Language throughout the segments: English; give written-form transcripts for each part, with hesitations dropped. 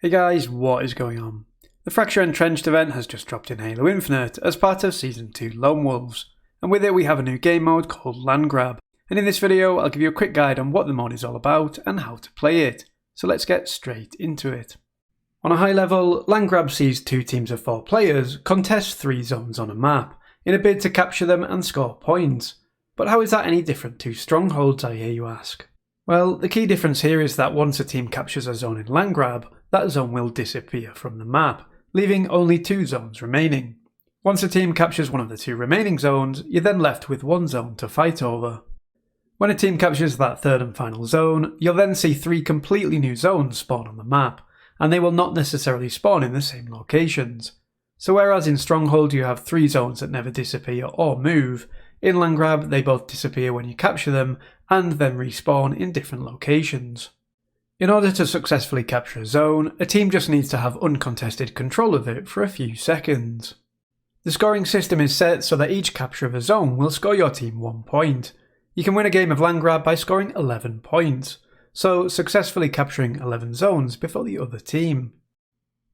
Hey guys, what is going on? The Fracture Entrenched event has just dropped in Halo Infinite as part of Season 2 Lone Wolves, and with it we have a new game mode called Land Grab, and in this video I'll give you a quick guide on what the mod is all about and how to play it, so let's get straight into it. On a high level, Land Grab sees 2 teams of 4 players contest 3 zones on a map, in a bid to capture them and score points. But how is that any different to Strongholds, I hear you ask? Well, the key difference here is that once a team captures a zone in Land Grab, that zone will disappear from the map, leaving only 2 zones remaining. Once a team captures one of the 2 remaining zones, you're then left with 1 zone to fight over. When a team captures that 3rd and final zone, you'll then see 3 completely new zones spawn on the map, and they will not necessarily spawn in the same locations. So whereas in Stronghold you have 3 zones that never disappear or move, in Land Grab they both disappear when you capture them and then respawn in different locations. In order to successfully capture a zone, a team just needs to have uncontested control of it for a few seconds. The scoring system is set so that each capture of a zone will score your team 1 point. You can win a game of Land Grab by scoring 11 points, so successfully capturing 11 zones before the other team.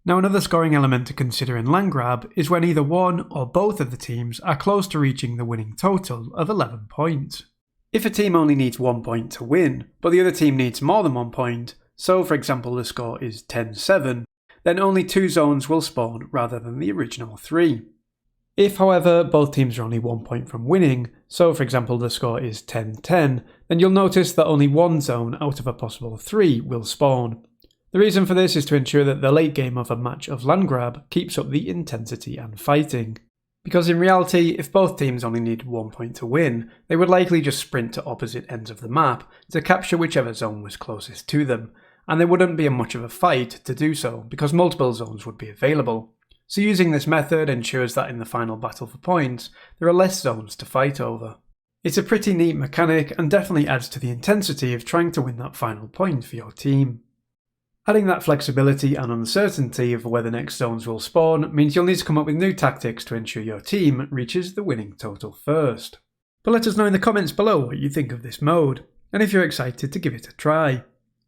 Now another scoring element to consider in Land Grab is when either one or both of the teams are close to reaching the winning total of 11 points. If a team only needs 1 point to win, but the other team needs more than 1 point, so for example the score is 10-7, then only 2 zones will spawn rather than the original 3. If however both teams are only 1 point from winning, so for example the score is 10-10, then you'll notice that only 1 zone out of a possible 3 will spawn. The reason for this is to ensure that the late game of a match of Land Grab keeps up the intensity and fighting. Because in reality, if both teams only need 1 point to win, they would likely just sprint to opposite ends of the map to capture whichever zone was closest to them, and there wouldn't be much of a fight to do so because multiple zones would be available. So using this method ensures that in the final battle for points, there are less zones to fight over. It's a pretty neat mechanic and definitely adds to the intensity of trying to win that final point for your team. Adding that flexibility and uncertainty of where the next zones will spawn means you'll need to come up with new tactics to ensure your team reaches the winning total first. But let us know in the comments below what you think of this mode, and if you're excited to give it a try.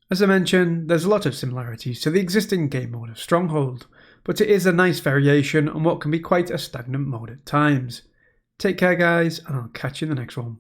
As I mentioned, there's a lot of similarities to the existing game mode of Stronghold, but it is a nice variation on what can be quite a stagnant mode at times. Take care guys, and I'll catch you in the next one.